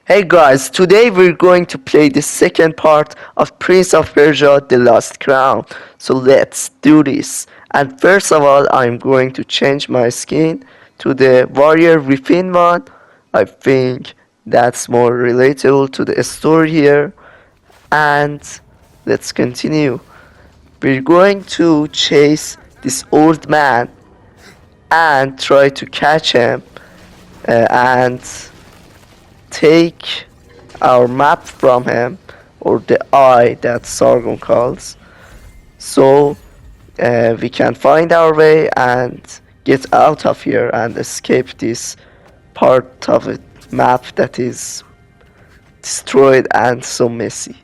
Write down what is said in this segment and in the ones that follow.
Hey guys, today we're going to play the second part of Prince of Persia The Lost Crown. So let's do this. And first of all, I'm going to change my skin to the warrior within one. I think that's more relatable to the story here. And let's continue. We're going to chase this old man and try to catch him and take our map from him, or the eye that Sargon calls, so we can find our way and get out of here and escape this part of a map that is destroyed and so messy.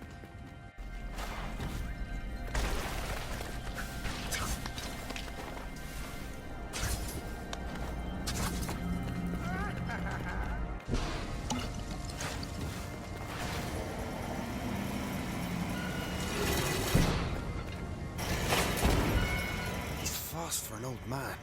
He's fast for an old man.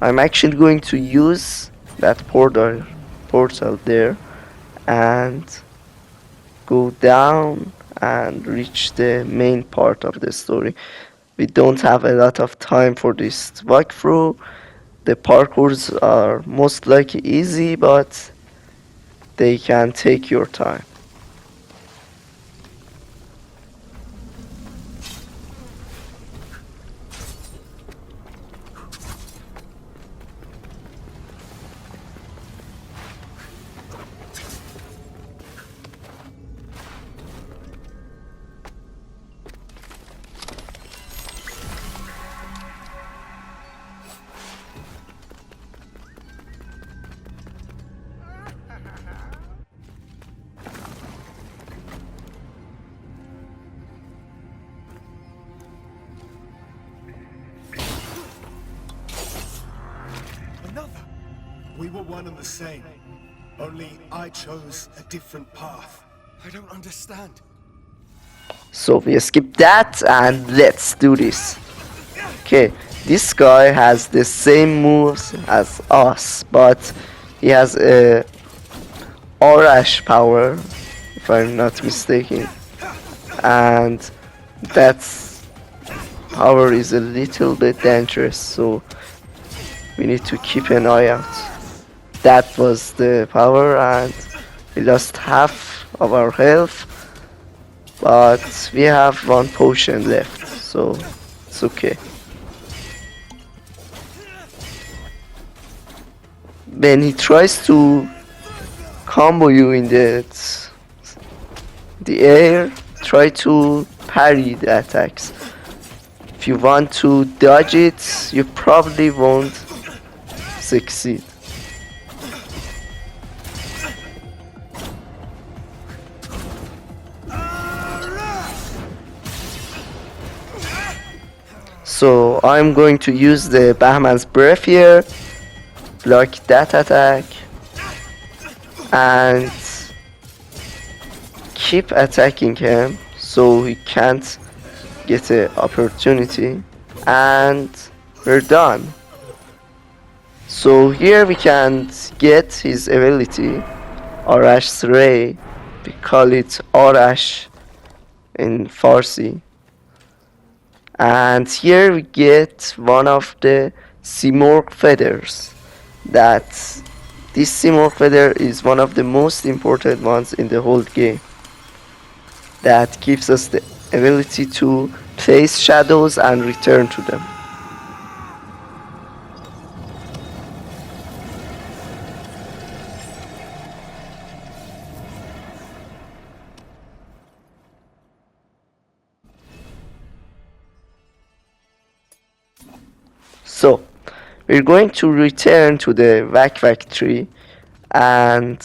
I'm actually going to use that portal there and go down and reach the main part of the story. We don't have a lot of time for this walkthrough. The parkours are most likely easy, but they can take your time. Another. We were one and the same. Only I chose a different path. I don't understand. So we skip that and let's do this. Okay, this guy has the same moves as us, but he has a Orash power, if I'm not mistaken, and that's power is a little bit dangerous, so we need to keep an eye out. That was the power, and we lost half of our health, but we have one potion left, so it's okay. When he tries to combo you in the air, try to parry the attacks. If you want to dodge it, you probably won't succeed. So I'm going to use the Bahman's breath here, block that attack, and keep attacking him so he can't get an opportunity, and we're done. So here we can get his ability, Arash Ray. We call it Arash in Farsi. And here we get one of the Simorgh feathers. This Simorgh feather is one of the most important ones in the whole game. That gives us the ability to place shadows and return to them. So we're going to return to the Vak tree, and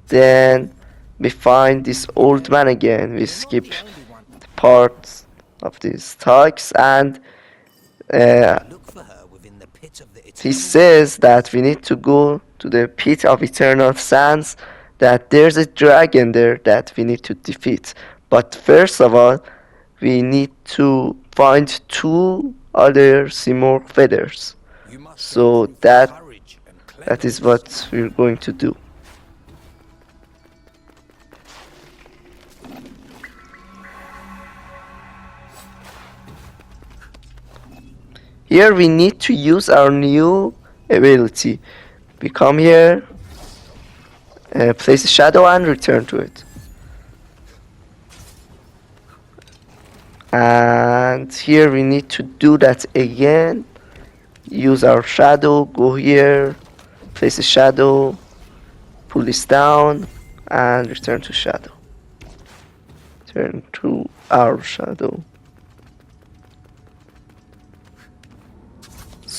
then we find this old man again. We skip the part of these talks, and Look for her within the pit of the he eternal. says that we need to go to the pit of eternal sands, that there's a dragon there that we need to defeat. But first of all, we need to find two other Seymour feathers. You must So improve that courage and that is cleverness. what we're going to do. Here we need to use our new ability. We come here, place a shadow and return to it. And here we need to do that again. Use our shadow, go here, place a shadow, pull this down, and return to shadow. Turn to our shadow.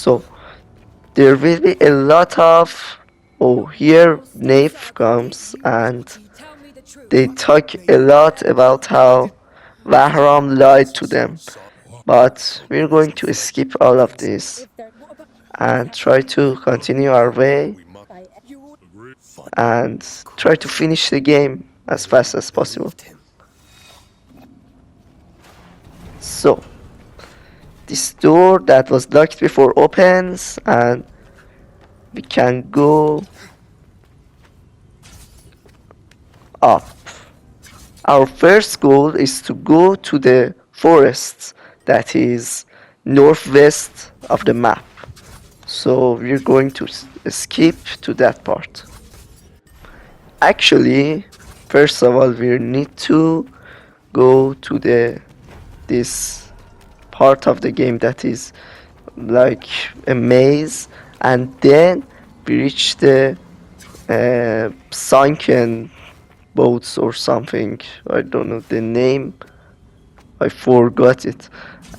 So there will be a lot of, oh, here Nave comes and they talk a lot about how Vahram lied to them, but we're going to skip all of this and try to continue our way and try to finish the game as fast as possible. So this door that was locked before opens and we can go up. Our first goal is to go to the forest that is northwest of the map. So we're going to skip to that part. Actually, first of all, we need to go to this part of the game that is like a maze, and then we reach the sunken boats or something. I don't know the name. I forgot it.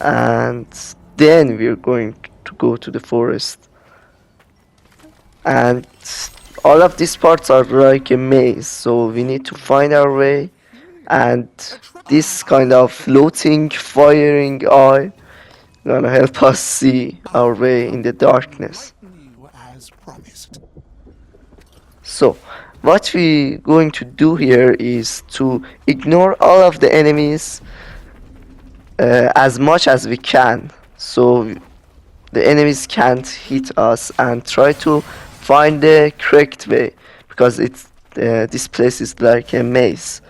And then we're going to go to the forest. And all of these parts are like a maze, so we need to find our way. And this kind of floating, firing eye gonna help us see our way in the darkness. As promised. So what we going to do here is to ignore all of the enemies as much as we can, so the enemies can't hit us, and try to find the correct way, because it's this place is like a maze,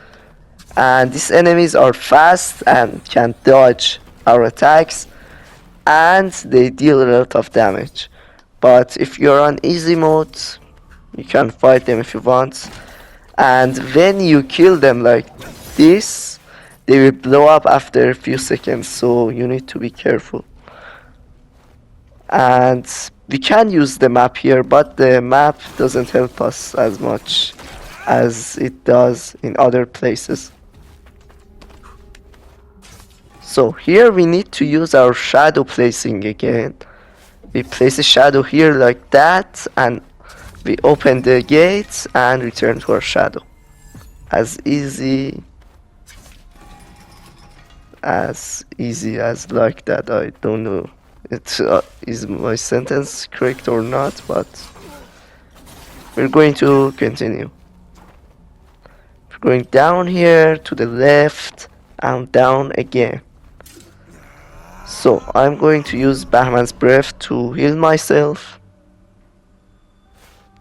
and these enemies are fast and can dodge our attacks, and they deal a lot of damage. But if you're on easy mode, you can fight them if you want, and when you kill them like this, they will blow up after a few seconds, so you need to be careful. And we can use the map here, but the map doesn't help us as much as it does in other places. So here we need to use our shadow placing again. We place a shadow here like that, and we open the gates and return to our shadow. As easy as like that. I don't know is my sentence correct or not, but we're going to continue. We're going down here to the left and down again. So I'm going to use Bahman's breath to heal myself.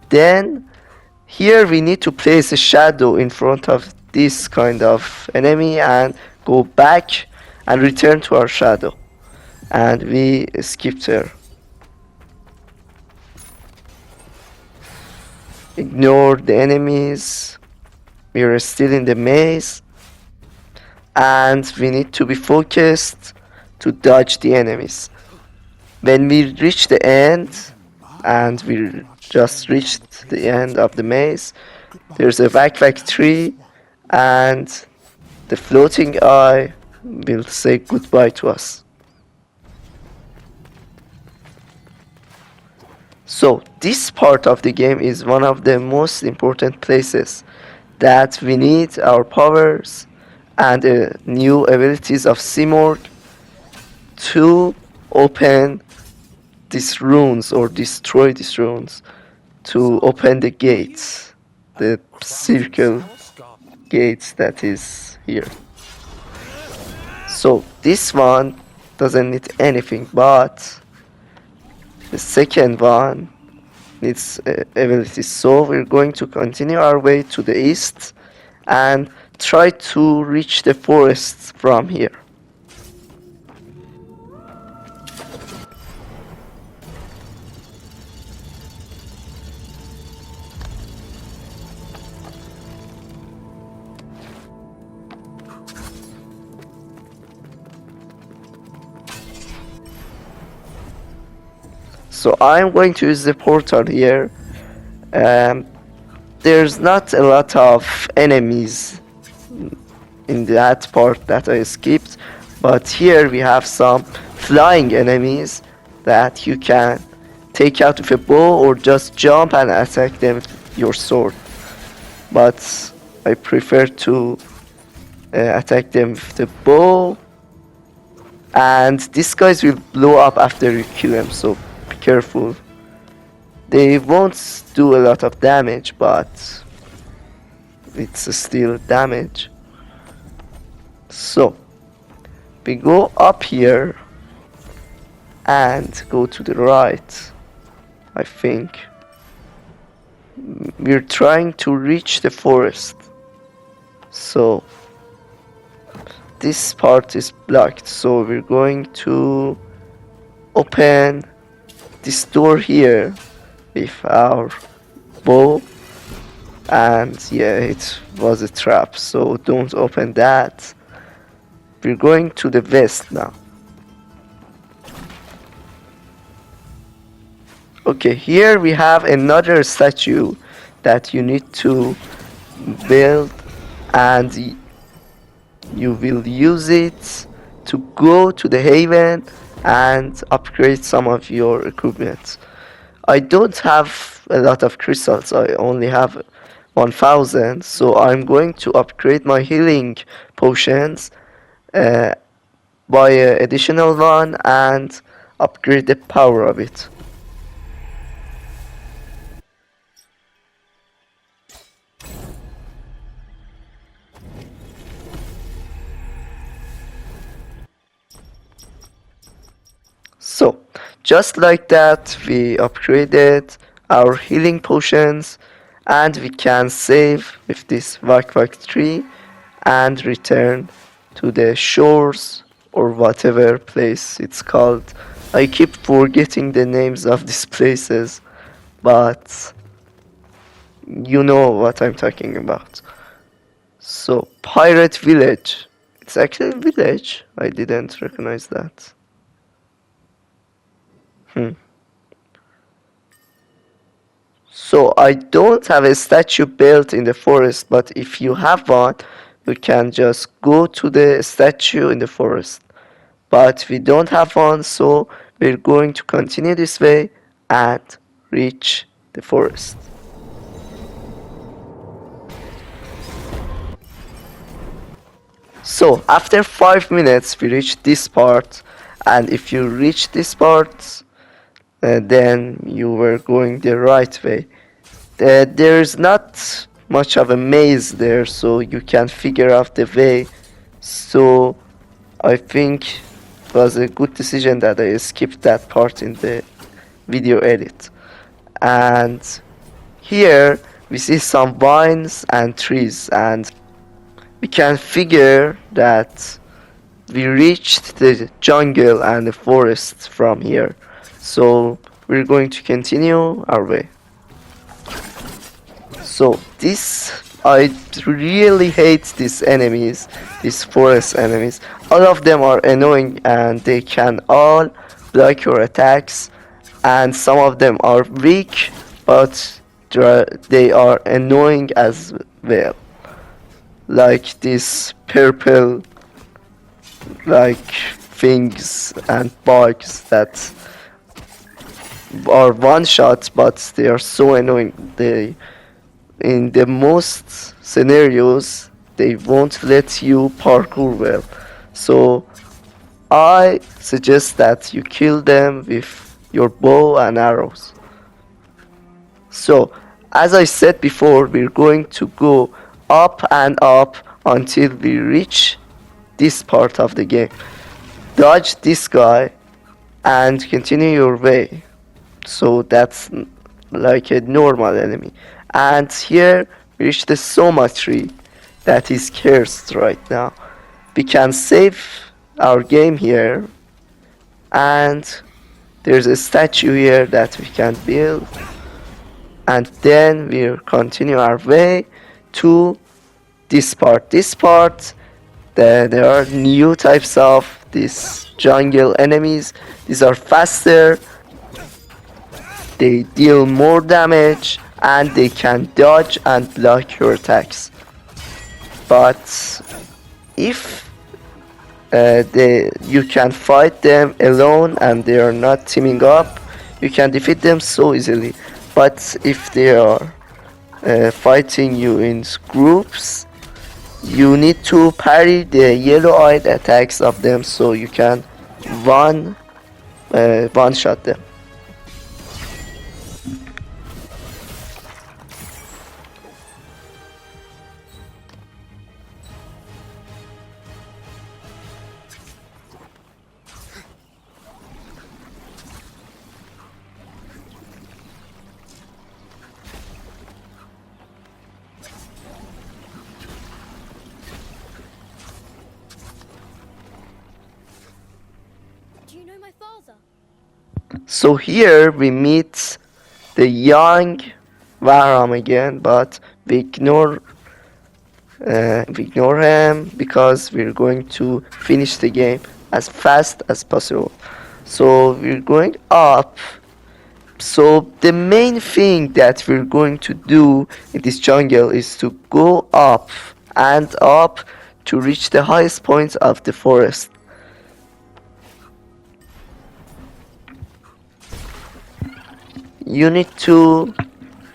Then here we need to place a shadow in front of this kind of enemy and go back and return to our shadow. And we skipped her. Ignore the enemies. We are still in the maze. And we need to be focused to dodge the enemies. When we reach the end, and we just reached the end of the maze, there's a backpack tree, and the floating eye will say goodbye to us. So this part of the game is one of the most important places that we need our powers and new abilities of Simorg to open these runes or destroy these runes to open the gates, the circle gates that is here. So this one doesn't need anything, but the second one needs abilities. So we're going to continue our way to the east and try to reach the forest from here. So I'm going to use the portal here. Um, there's not a lot of enemies in that part that I skipped, but here we have some flying enemies that you can take out with a bow or just jump and attack them with your sword. But I prefer to attack them with the bow, and these guys will blow up after you kill them, so be careful. They won't do a lot of damage, but it's still damage. So we go up here and go to the right. I think we're trying to reach the forest. So this part is blocked, so we're going to open this door here with our bow, and yeah, it was a trap, so don't open that. We're going to the west now. Okay, here we have another statue that you need to build, and you will use it to go to the haven and upgrade some of your equipment. I don't have a lot of crystals, I only have 1000, so I'm going to upgrade my healing potions, buy an additional one and upgrade the power of it. So, just like that, we upgraded our healing potions, and we can save with this Vak tree and return to the shores or whatever place it's called. I keep forgetting the names of these places, but you know what I'm talking about. So, Pirate Village. It's actually a village. I didn't recognize that. So I don't have a statue built in the forest, but if you have one, you can just go to the statue in the forest. But we don't have one, so we're going to continue this way and reach the forest. So after 5 minutes we reach this part, and if you reach this part, then you were going the right way. There's not much of a maze there, so you can figure out the way. So I think it was a good decision that I skipped that part in the video edit. And here we see some vines and trees, and we can figure that we reached the jungle and the forest from here. So we're going to continue our way. So this, I really hate these enemies, these forest enemies. All of them are annoying and they can all block your attacks, and some of them are weak, but they are annoying as well. Like this purple like things and bugs that are one shot, but they are so annoying. They, in the most scenarios, they won't let you parkour well. So I suggest that you kill them with your bow and arrows. So, as I said before, we're going to go up and up until we reach this part of the game. Dodge this guy and continue your way. So that's like a normal enemy. And here we reach the Soma tree that is cursed right now. We can save our game here, and there's a statue here that we can build, and then we'll continue our way to this part. This part, there are new types of these jungle enemies. These are faster, they deal more damage, and they can dodge and block your attacks. But if you can fight them alone and they are not teaming up, you can defeat them so easily. But if they are fighting you in groups, you need to parry the yellow-eyed attacks of them so you can one shot them. Do you know my father? So here we meet the young Varam again, but we ignore him because we're going to finish the game as fast as possible. So we're going up. So the main thing that we're going to do in this jungle is to go up and up to reach the highest point of the forest. You need to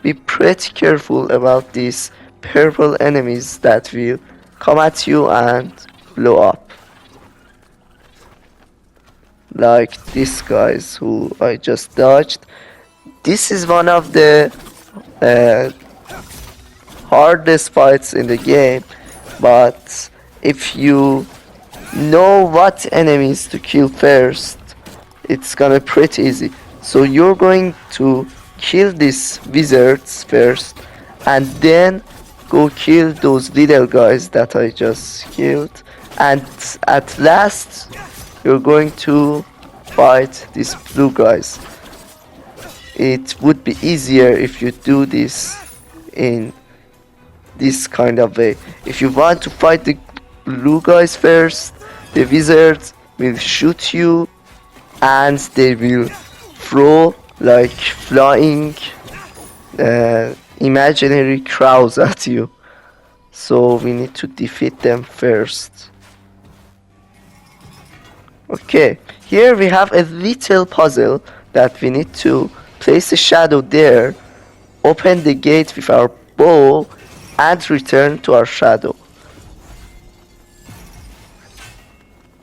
be pretty careful about these purple enemies that will come at you and blow up. Like these guys who I just dodged. This is one of the uh, hardest fights in the game, but if you know what enemies to kill first, it's gonna be pretty easy. So you're going to kill these wizards first, and then go kill those little guys that I just killed, and at last you're going to fight these blue guys. It would be easier if you do this in this kind of way. If you want to fight the blue guys first, the wizards will shoot you and they will throw like flying imaginary crows at you. So we need to defeat them first. Okay, here we have a little puzzle that we need to place a shadow there, open the gate with our bow, and return to our shadow.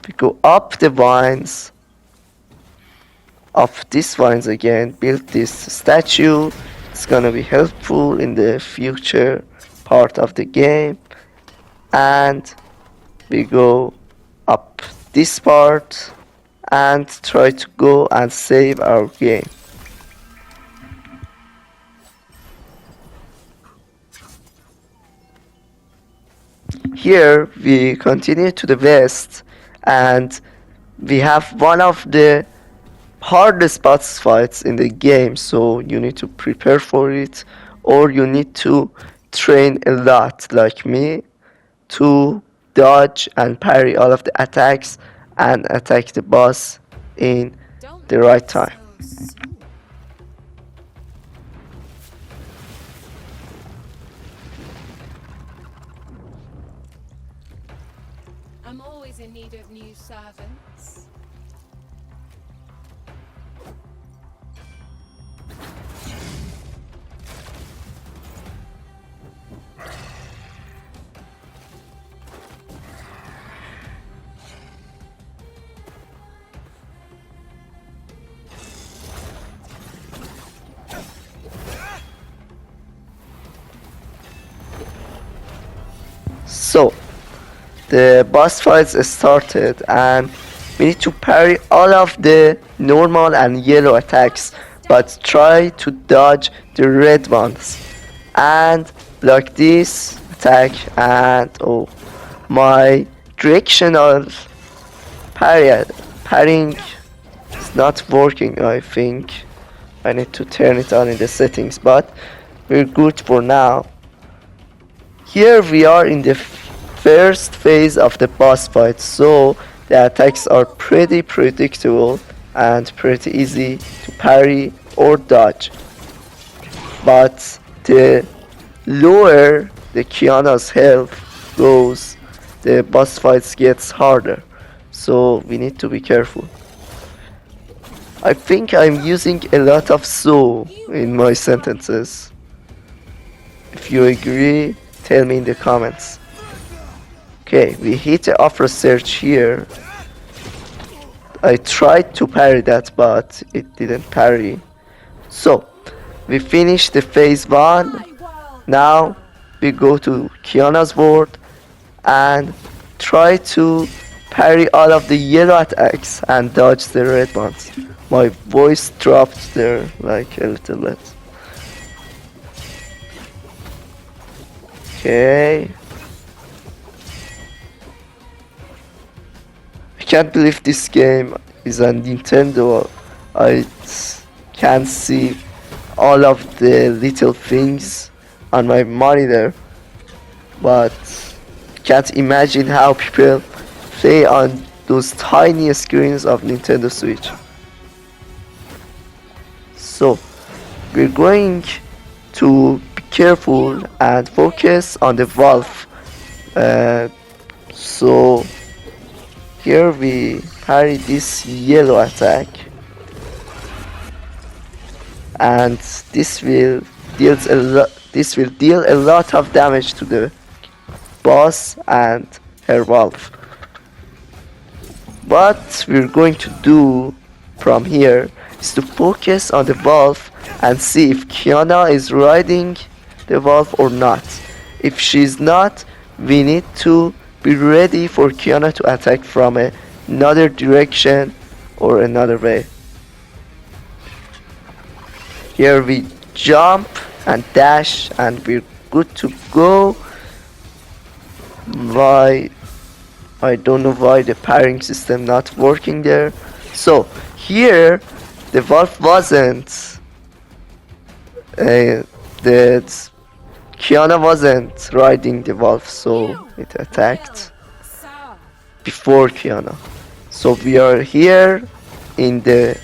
We go up the vines, up these vines again, build this statue. It's gonna be helpful in the future part of the game. And we go up this part and try to go and save our game. Here we continue to the west, and we have one of the hardest boss fights in the game, so you need to prepare for it, or you need to train a lot like me to dodge and parry all of the attacks and attack the boss in the right time. I'm always in need of new servants. the boss fights started and we need to parry all of the normal and yellow attacks, but try to dodge the red ones and block this attack. And oh, my directional parrying is not working. I think I need to turn it on in the settings, but we're good for now. Here we are in the first phase of the boss fight, so the attacks are pretty predictable and pretty easy to parry or dodge. But the lower the Kiana's health goes, the boss fights gets harder, so we need to be careful. I think I'm using a lot of so in my sentences. If you agree, tell me in the comments. Okay, we hit the Afro search here. I tried to parry that, but it didn't parry. So, we finished the phase 1. Now, we go to Kiana's world and try to parry all of the yellow attacks and dodge the red ones. My voice dropped there like a little bit. Okay. I can't believe this game is on Nintendo. I can't see all of the little things on my monitor, but can't imagine how people play on those tiny screens of Nintendo Switch. So we're going to be careful and focus on the valve. So here we parry this yellow attack, and this will deal a lot of damage to the boss and her valve. What we're going to do from here is to focus on the valve and see if Kiana is riding the valve or not. If she's not, we need to be ready for Kiana to attack from another direction or another way. Here we jump and dash and we're good to go. I don't know why the parrying system not working there. So here the valve wasn't that Kiana wasn't riding the valve, so it attacked before Kiana. So we are here in the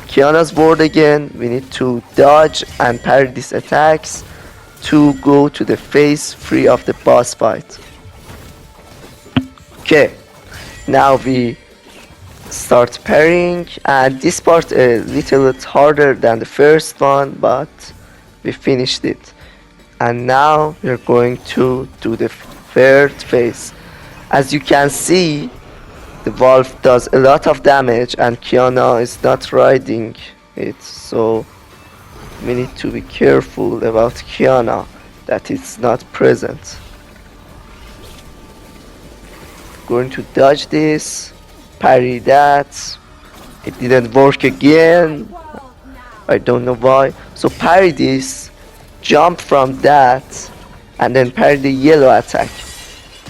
Kiana's board again. We need to dodge and parry these attacks to go to the phase 3 of the boss fight. Okay, now we start parrying, and this part a little bit harder than the first one, but we finished it. And now we're going to do the third phase. As you can see, the valve does a lot of damage and Kiana is not riding it, so we need to be careful about Kiana, that it's not present. Going to dodge this, parry that. It didn't work again, I don't know why. So parry this, jump from that, and then parry the yellow attack.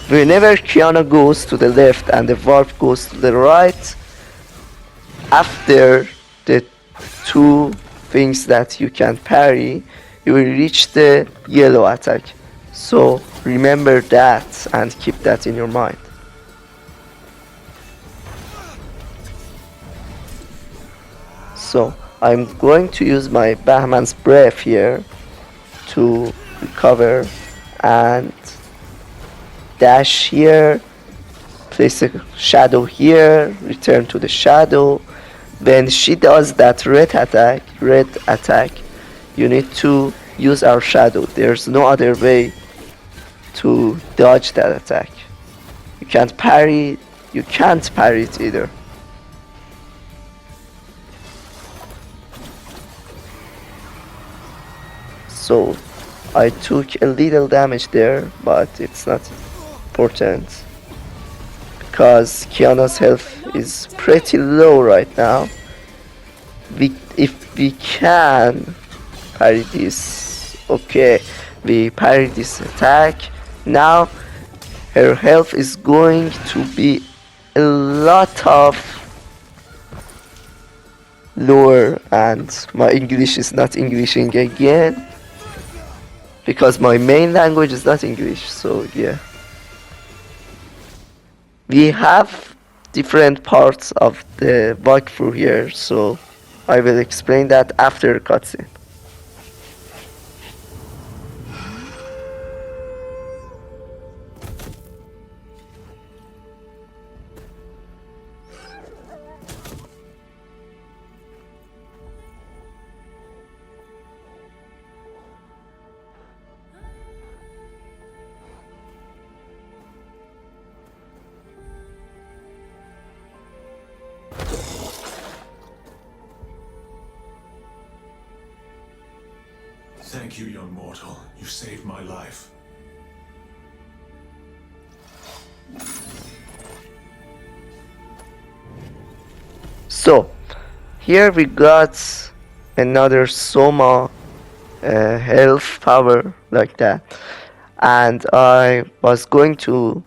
Whenever Kiana goes to the left and the valve goes to the right, after the two things that you can parry, you will reach the yellow attack. So remember that and keep that in your mind. So I'm going to use my Bahman's Breath here to recover and dash here, place a shadow here, return to the shadow. When she does that red attack, you need to use our shadow. There's no other way to dodge that attack. You can't parry it either. So I took a little damage there, but it's not important because Kiana's health is pretty low right now. If we can parry this, okay, we parry this attack. Now her health is going to be a lot of lower, and my English is not Englishing again because my main language is not English. So yeah, we have different parts of the walkthrough here, so I will explain that after the cutscene. Thank you, young mortal. You saved my life. So here we got another Soma health power like that, and I was going to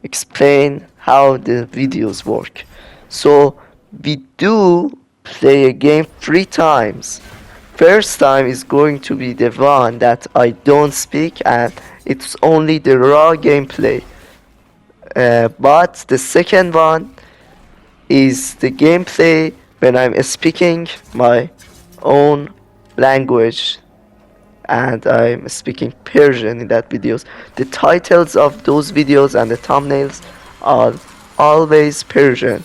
explain how the videos work. So we do play a game 3 times. First time is going to be the one that I don't speak and it's only the raw gameplay. But the second one is the gameplay when I'm speaking my own language and I'm speaking Persian in that videos. The titles of those videos and the thumbnails are always Persian.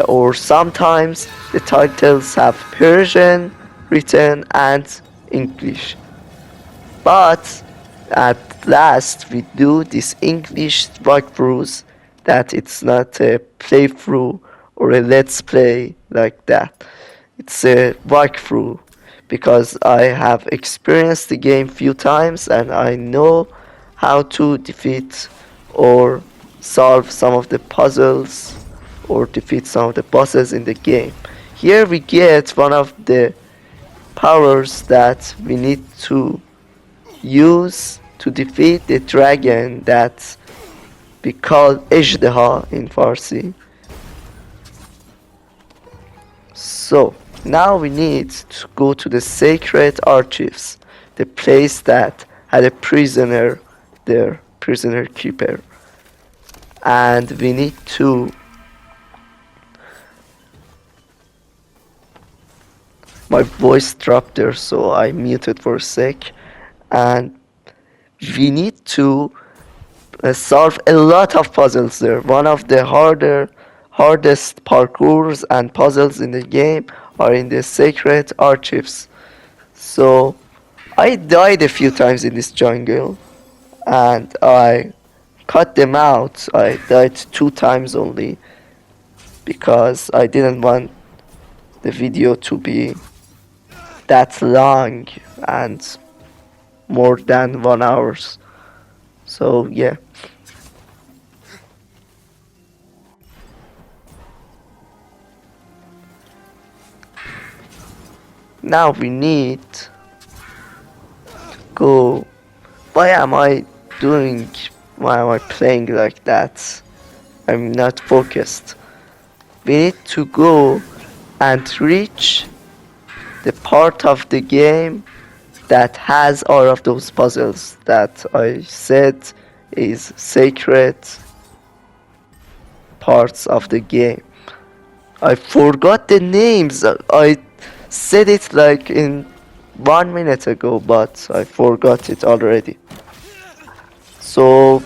Or sometimes the titles have Persian written and English. But at last we do this English walkthroughs that it's not a playthrough or a let's play like that. It's a walkthrough because I have experienced the game few times and I know how to defeat or solve some of the puzzles or defeat some of the bosses in the game. Here we get one of the powers that we need to use to defeat the dragon that we call Ejdeha in Farsi. So now we need to go to the sacred archives, the place that had a prisoner there, prisoner keeper, and we need to my voice dropped there, so I muted for a sec. And we need to solve a lot of puzzles there. One of the hardest parkours and puzzles in the game are in the sacred archives. So I died a few times in this jungle and I cut them out. I died 2 times only because I didn't want the video to be that long and more than 1 hour. So yeah. Now we need to go. Why am I doing? Why am I playing like that? I'm not focused. We need to go and reach the part of the game that has all of those puzzles that I said is sacred parts of the game. I forgot the names. I said it like in 1 minute ago, but I forgot it already. So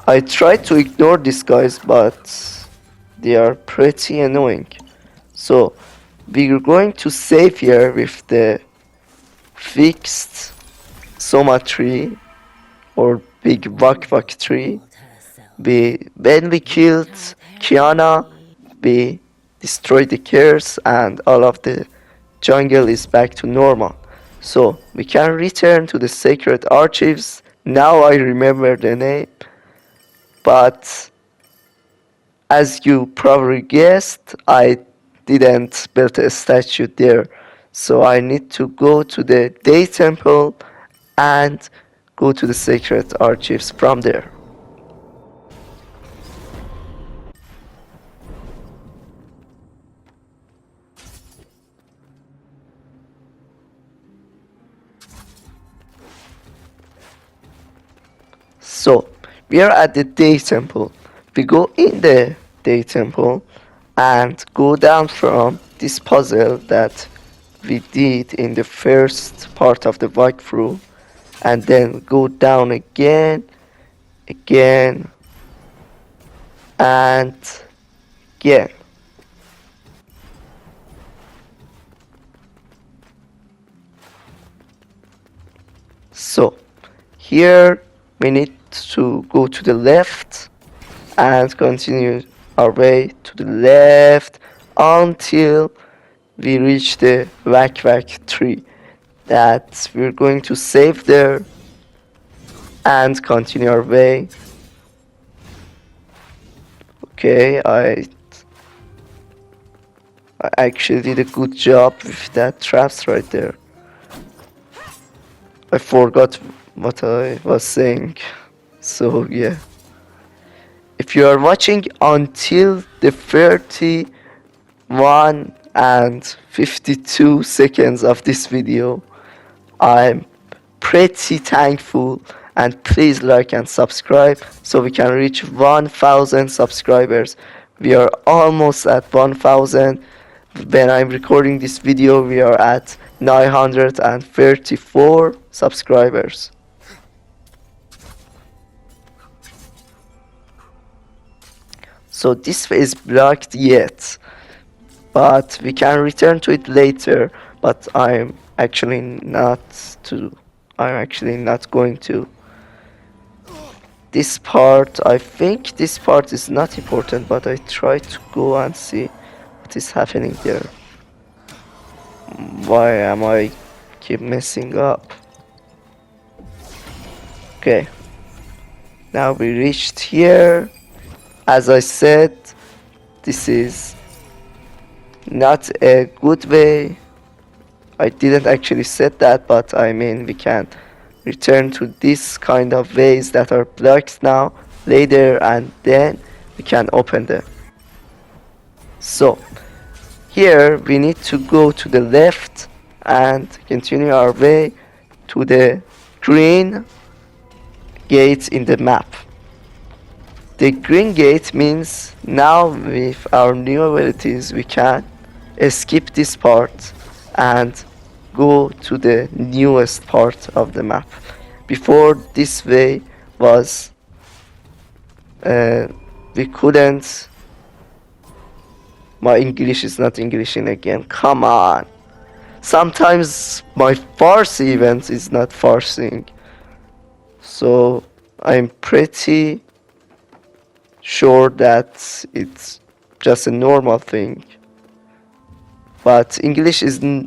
I tried to ignore these guys, but they are pretty annoying. So we're going to save here with the fixed Soma tree or big Vak tree. When we killed Kiana, we destroyed the curse and all of the jungle is back to normal. So we can return to the sacred archives Now I remember the name, but as you probably guessed, I didn't build a statue there. So I need to go to the day temple and go to the sacred archives from there. So we are at the day temple. We go in the day temple and go down from this puzzle that we did in the first part of the walkthrough, and then go down again, again, and again. So here we need to go to the left and continue our way to the left until we reach the Whack Whack tree that we're going to save there and continue our way. Okay, I actually did a good job with that traps right there. I forgot what I was saying. So yeah. If you are watching until the 31 and 52 seconds of this video, I'm pretty thankful, and please like and subscribe so we can reach 1000 subscribers. We are almost at 1000. When I'm recording this video, we are at 934 subscribers. So this way is blocked yet, but we can return to it later, but I'm actually not going to. This part, I think this part is not important, but I try to go and see what is happening there. Why am I keep messing up? Okay, now we reached here. As I said, this is not a good way. I didn't actually said that, but I mean we can return to this kind of ways that are blocked now later, and then we can open them. So here we need to go to the left and continue our way to the green gate in the map. The green gate means now with our new abilities we can skip this part and go to the newest part of the map. Before, this way was we couldn't. My English is not Englishing again, come on. Sometimes my Farsi event is not Farsing, so I'm pretty sure that it's just a normal thing, but English is a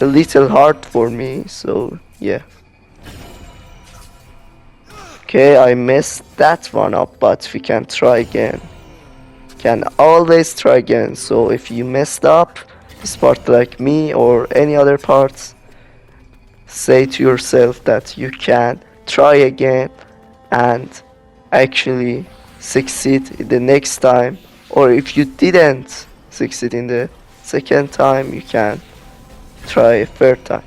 little hard for me, so yeah. Okay, I messed that one up, but we can try again. Can always try again. So if you messed up this part like me or any other parts, say to yourself that you can try again and actually succeed the next time, or if you didn't succeed in the second time, you can try a third time.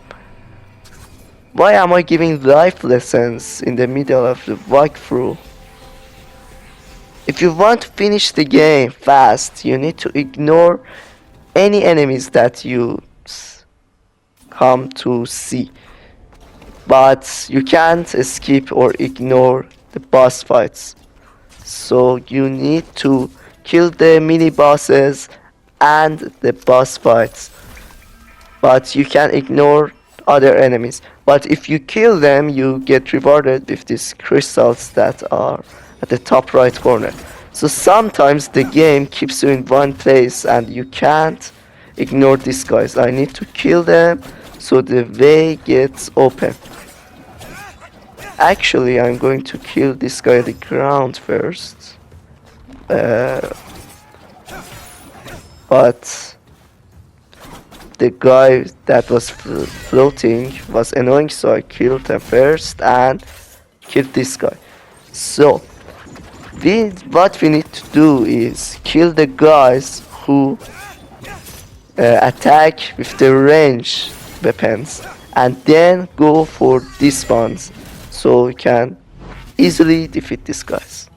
Why am I giving life lessons in the middle of the walkthrough? If you want to finish the game fast, you need to ignore any enemies that you come to see, but you can't skip or ignore the boss fights. So you need to kill the mini bosses and the boss fights, but you can ignore other enemies. But if you kill them, you get rewarded with these crystals that are at the top right corner. So sometimes the game keeps you in one place and you can't ignore these guys. I need to kill them so the way gets open. Actually, I'm going to kill this guy at the ground first. But the guy that was floating was annoying, so I killed him first and killed this guy. So what we need to do is kill the guys who attack with the range weapons, and then go for these ones so we can easily defeat these guys.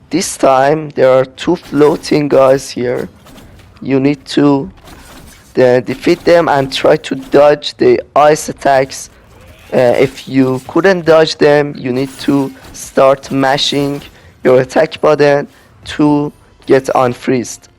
This time there are two floating guys here. You need to defeat them and try to dodge the ice attacks. If you couldn't dodge them, you need to start mashing your attack button to get unfreezed.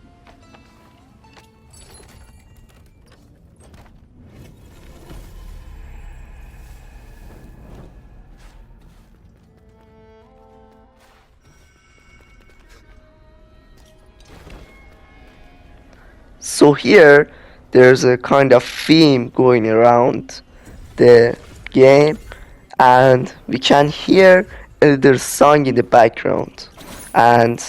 So here there's a kind of theme going around the game, and we can hear a little song in the background, and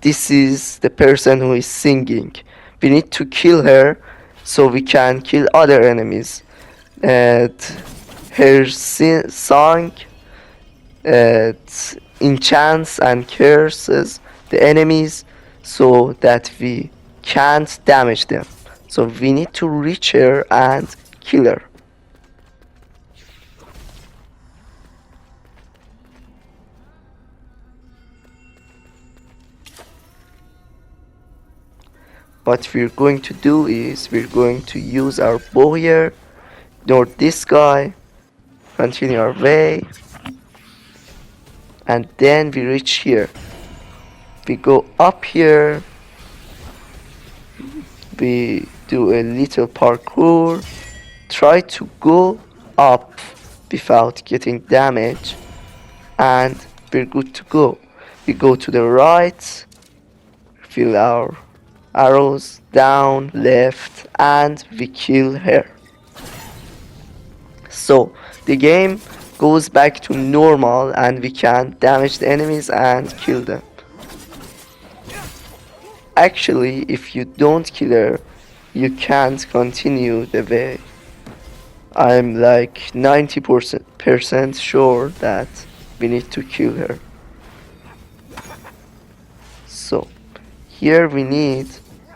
this is the person who is singing. We need to kill her so we can kill other enemies. And her song enchants and curses the enemies so that we can't damage them. So we need to reach her and kill her. What we're going to do is we're going to use our bow here, ignore this guy, continue our way, and then we reach here. We go up here, we do a little parkour, try to go up without getting damage, and we're good to go. We go to the right, fill our arrows, down, left, and we kill her. So the game goes back to normal and we can damage the enemies and kill them. Actually, if you don't kill her, you can't continue the way. I'm like 90% sure that we need to kill her. So here we need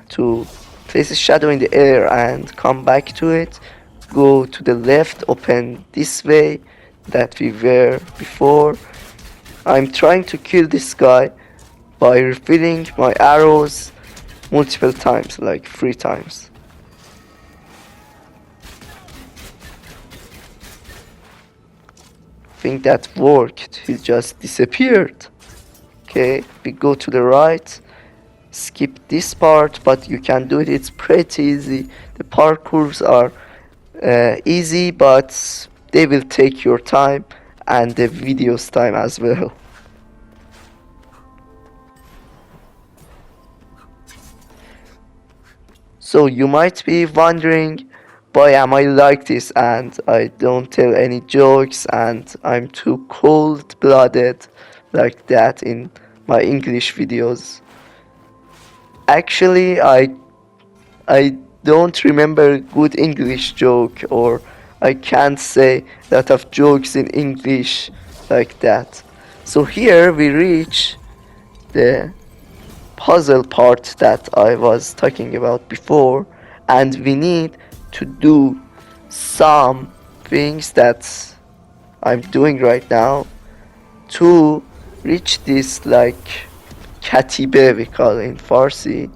to place a shadow in the air and come back to it. Go to the left, open this way that we were before. I'm trying to kill this guy by refilling my arrows multiple times, like 3 times. I think that worked. He just disappeared. Okay, we go to the right, skip this part, but you can do it. It's pretty easy. The parkours are easy, but they will take your time and the video's time as well. So you might be wondering, why am I like this and I don't tell any jokes and I'm too cold-blooded like that in my English videos. Actually, I don't remember a good English joke, or I can't say a lot of jokes in English like that. So here we reach the puzzle part that I was talking about before, and we need to do some things that I'm doing right now to reach this, like katibe we call it in Farsi,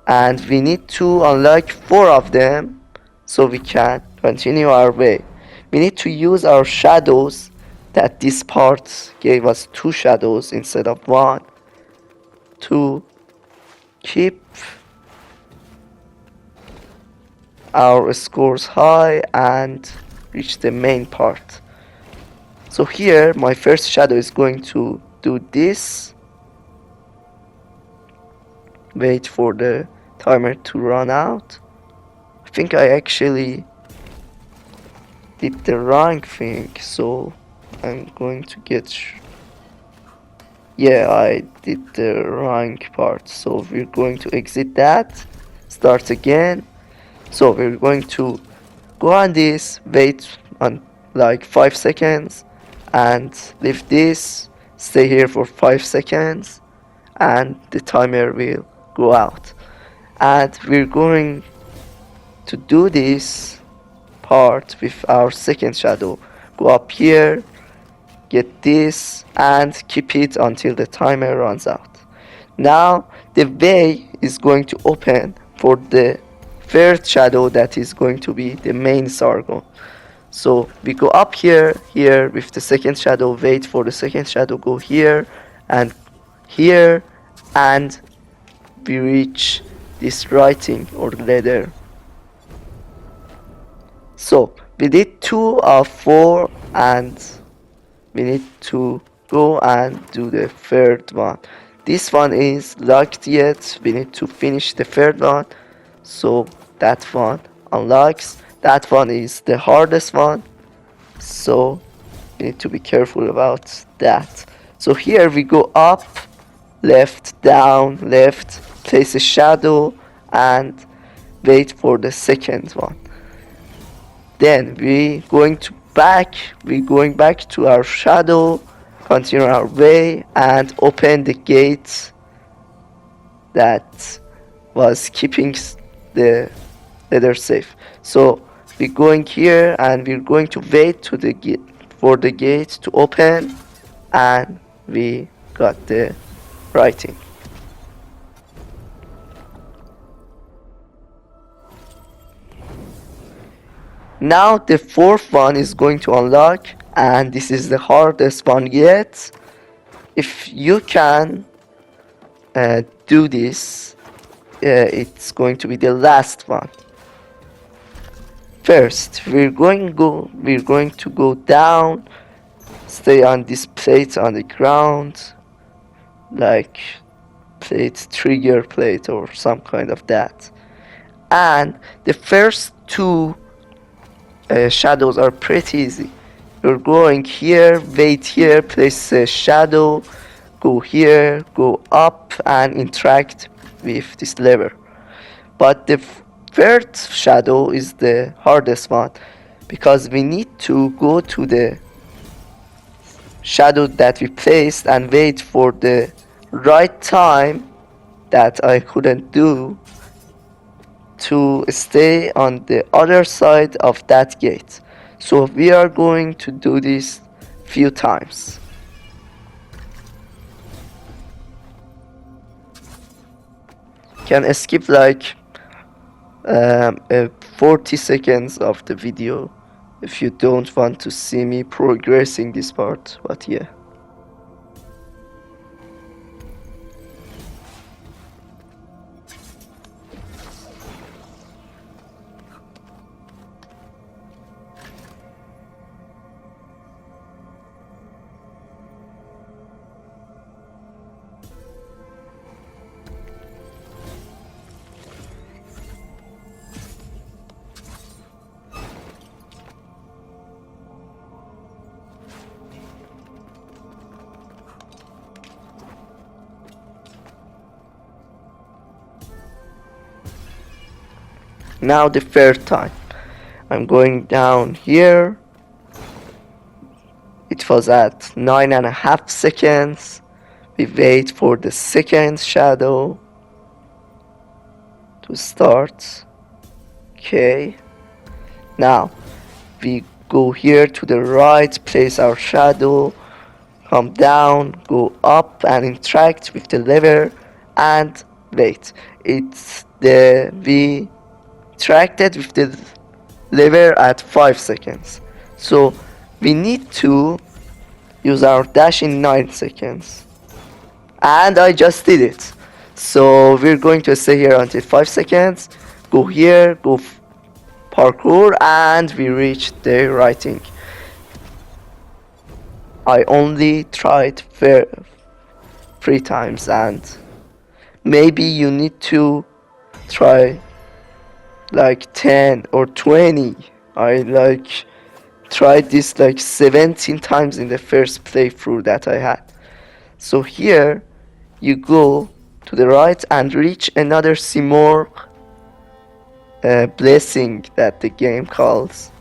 and we need to unlock 4 of them so we can continue our way. We need to use our shadows, that this part gave us 2 shadows instead of 1, to keep our scores high and reach the main part. So here my first shadow is going to do this. Wait for the timer to run out. I think I actually did the wrong thing, so I'm going to get yeah, I did the wrong part, so we're going to exit that, start again. So we're going to go on this, wait on like 5 seconds, and leave this, stay here for 5 seconds, and the timer will go out. And we're going to do this part with our second shadow. Go up here, get this, and keep it until the timer runs out. Now the way is going to open for the third shadow that is going to be the main Sargon. So we go up here, here with the second shadow, wait for the second shadow, go here and here, and we reach this writing or letter. So we did 2 of 4, and we need to go and do the third one. This one is locked yet, we need to finish the third one, so that one unlocks. That one is the hardest one, so we need to be careful about that. So here we go up, left, down, left, place a shadow, and wait for the second one. Then we're going back to our shadow, continue our way, and open the gate that was keeping the leather safe. So we're going here and we're going to wait to the gate for the gate to open, and we got the writing. Now the fourth one is going to unlock, and this is the hardest one yet. If you can do this, it's going to be the last one. First, we're going to go down, stay on this plate on the ground, like plate, trigger plate or some kind of that. And the first 2 shadows are pretty easy. You're going here, wait here, place a shadow, go here, go up, and interact with this lever. But the third shadow is the hardest one, because we need to go to the shadow that we placed and wait for the right time that I couldn't do to stay on the other side of that gate. So we are going to do this few times. Can skip like 40 seconds of the video if you don't want to see me progressing this part, but yeah. Now the third time. I'm going down here. It was at 9.5 seconds. We wait for the second shadow to start. Okay. Now we go here to the right, place our shadow, come down, go up and interact with the lever and wait. We interacted with the lever at 5 seconds. So we need to use our dash in 9 seconds. And I just did it. So we're going to stay here until 5 seconds. Go here, go parkour, and we reach the writing. I only tried 3 times, and maybe you need to try like 10 or 20. I like tried this like 17 times in the first playthrough that I had. So here you go to the right and reach another Simorgh blessing that the game calls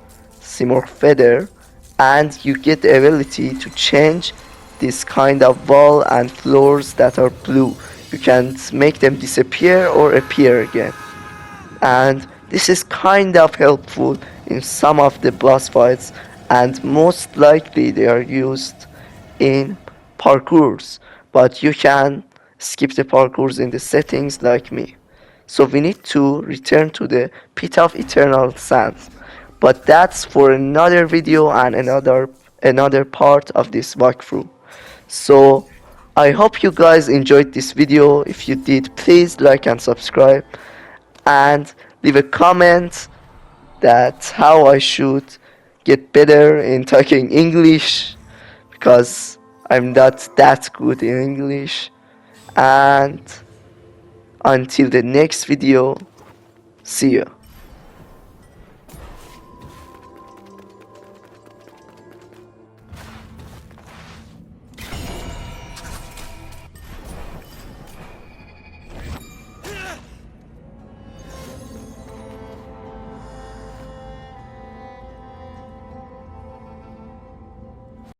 Simorgh Feather, and you get the ability to change this kind of wall and floors that are blue. You can make them disappear or appear again, and this is kind of helpful in some of the boss fights, and most likely they are used in parkours, but you can skip the parkours in the settings like me. So we need to return to the pit of eternal sands, but that's for another video and another part of this walkthrough. So I hope you guys enjoyed this video. If you did, please like and subscribe, and leave a comment that how I should get better in talking English, because I'm not that good in English. And until the next video, see you.